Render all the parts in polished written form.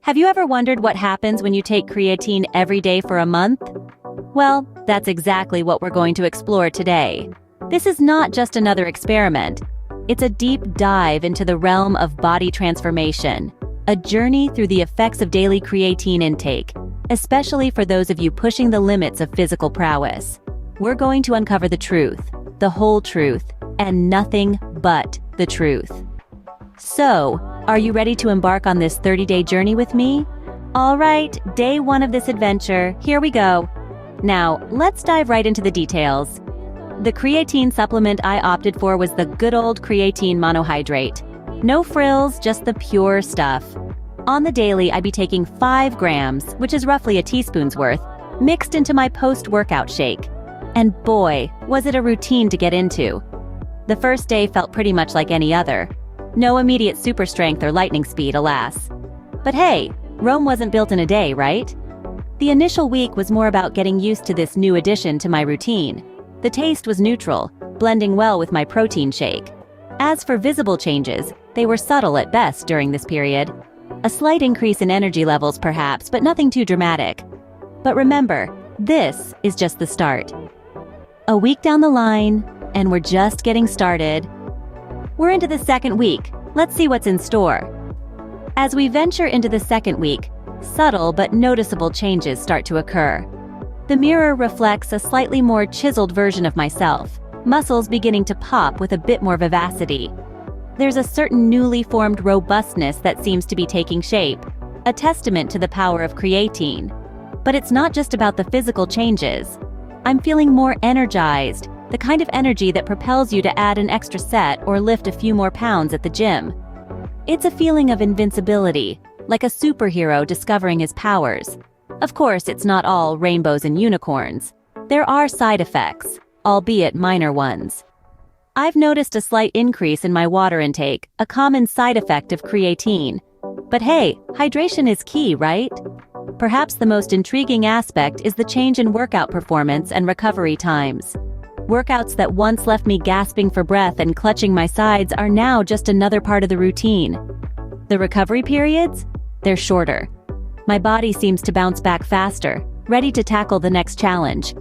Have you ever wondered what happens when you take creatine every day for a month? Well, that's exactly what we're going to explore today. This is not just another experiment. It's a deep dive into the realm of body transformation, a journey through the effects of daily creatine intake, especially for those of you pushing the limits of physical prowess. We're going to uncover the truth, the whole truth, and nothing but the truth. So, are you ready to embark on this 30-day journey with me? All right, day one of this adventure, here we go. Now, let's dive right into the details. The creatine supplement I opted for was the good old creatine monohydrate. No frills, just the pure stuff. On the daily, I'd be taking 5 grams, which is roughly a teaspoon's worth, mixed into my post-workout shake. And boy, was it a routine to get into. The first day felt pretty much like any other. No immediate super strength or lightning speed, alas. But hey, Rome wasn't built in a day, right? The initial week was more about getting used to this new addition to my routine. The taste was neutral, blending well with my protein shake. As for visible changes, they were subtle at best during this period. A slight increase in energy levels perhaps, but nothing too dramatic. But remember, this is just the start. A week down the line, and we're just getting started. We're into the second week. Let's see what's in store. As we venture into the second week, subtle but noticeable changes start to occur. The mirror reflects a slightly more chiseled version of myself, muscles beginning to pop with a bit more vivacity. There's a certain newly formed robustness that seems to be taking shape, a testament to the power of creatine. But it's not just about the physical changes. I'm feeling more energized, the kind of energy that propels you to add an extra set or lift a few more pounds at the gym. It's a feeling of invincibility, like a superhero discovering his powers. Of course, it's not all rainbows and unicorns. There are side effects, albeit minor ones. I've noticed a slight increase in my water intake, a common side effect of creatine. But hey, hydration is key, right? Perhaps the most intriguing aspect is the change in workout performance and recovery times. Workouts that once left me gasping for breath and clutching my sides are now just another part of the routine. The recovery periods? They're shorter. My body seems to bounce back faster, ready to tackle the next challenge.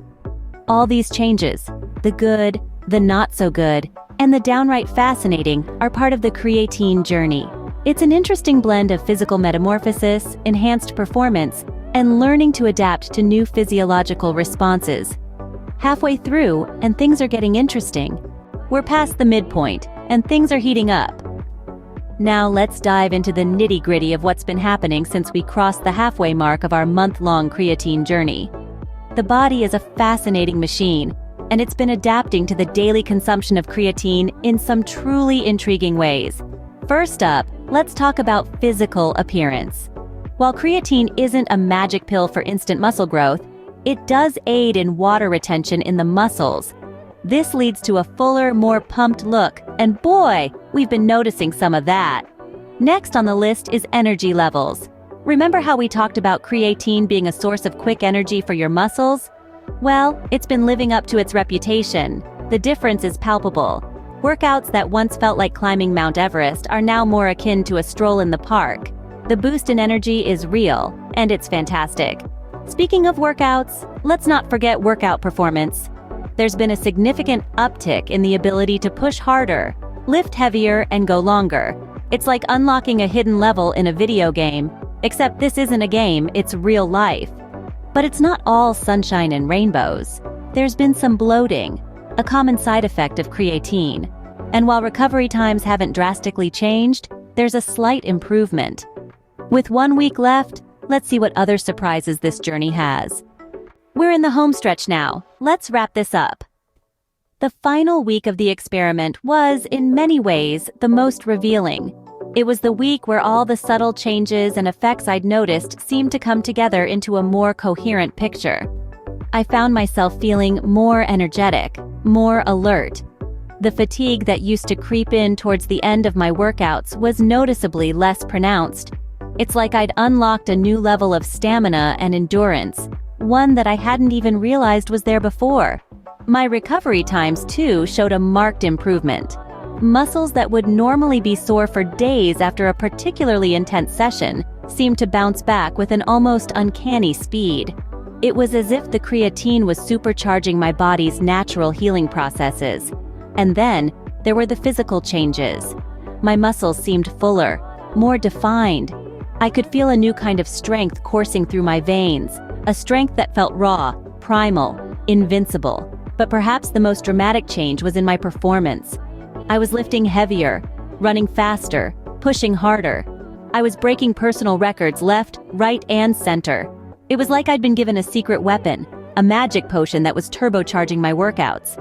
All these changes, the good, the not so good, and the downright fascinating, are part of the creatine journey. It's an interesting blend of physical metamorphosis, enhanced performance, and learning to adapt to new physiological responses. Halfway through, and things are getting interesting. We're past the midpoint, and things are heating up. Now let's dive into the nitty-gritty of what's been happening since we crossed the halfway mark of our month-long creatine journey. The body is a fascinating machine, and it's been adapting to the daily consumption of creatine in some truly intriguing ways. First up, let's talk about physical appearance. While creatine isn't a magic pill for instant muscle growth, it does aid in water retention in the muscles. This leads to a fuller, more pumped look, and boy, we've been noticing some of that. Next on the list is energy levels. Remember how we talked about creatine being a source of quick energy for your muscles? Well, it's been living up to its reputation. The difference is palpable. Workouts that once felt like climbing Mount Everest are now more akin to a stroll in the park. The boost in energy is real, and it's fantastic. Speaking of workouts, let's not forget workout performance. There's been a significant uptick in the ability to push harder, lift heavier, and go longer. It's like unlocking a hidden level in a video game, except this isn't a game, it's real life. But it's not all sunshine and rainbows. There's been some bloating, a common side effect of creatine. And while recovery times haven't drastically changed, there's a slight improvement. With 1 week left, let's see what other surprises this journey has. We're in the home stretch now. Let's wrap this up. The final week of the experiment was, in many ways, the most revealing. It was the week where all the subtle changes and effects I'd noticed seemed to come together into a more coherent picture. I found myself feeling more energetic, more alert. The fatigue that used to creep in towards the end of my workouts was noticeably less pronounced. It's like I'd unlocked a new level of stamina and endurance, one that I hadn't even realized was there before. My recovery times, too, showed a marked improvement. Muscles that would normally be sore for days after a particularly intense session seemed to bounce back with an almost uncanny speed. It was as if the creatine was supercharging my body's natural healing processes. And then, there were the physical changes. My muscles seemed fuller, more defined. I could feel a new kind of strength coursing through my veins, a strength that felt raw, primal, invincible. But perhaps the most dramatic change was in my performance. I was lifting heavier, running faster, pushing harder. I was breaking personal records left, right, and center. It was like I'd been given a secret weapon, a magic potion that was turbocharging my workouts.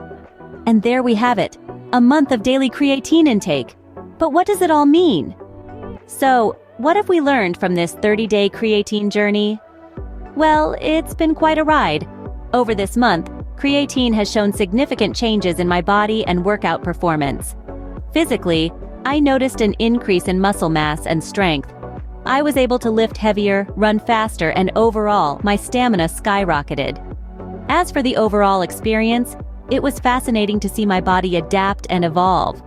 And there we have it, a month of daily creatine intake. But what does it all mean? So, what have we learned from this 30-day creatine journey? Well, it's been quite a ride. Over this month, creatine has shown significant changes in my body and workout performance. Physically, I noticed an increase in muscle mass and strength. I was able to lift heavier, run faster, and overall, my stamina skyrocketed. As for the overall experience, it was fascinating to see my body adapt and evolve.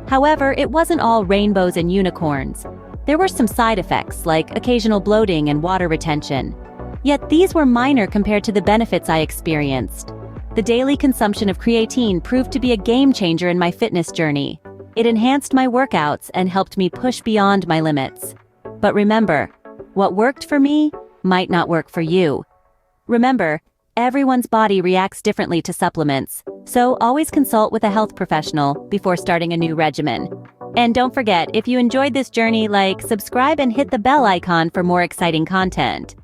However, it wasn't all rainbows and unicorns. There were some side effects, like occasional bloating and water retention. Yet these were minor compared to the benefits I experienced. The daily consumption of creatine proved to be a game changer in my fitness journey. It enhanced my workouts and helped me push beyond my limits. But remember, what worked for me might not work for you. Remember, everyone's body reacts differently to supplements, so always consult with a health professional before starting a new regimen. And don't forget, if you enjoyed this journey, subscribe and hit the bell icon for more exciting content.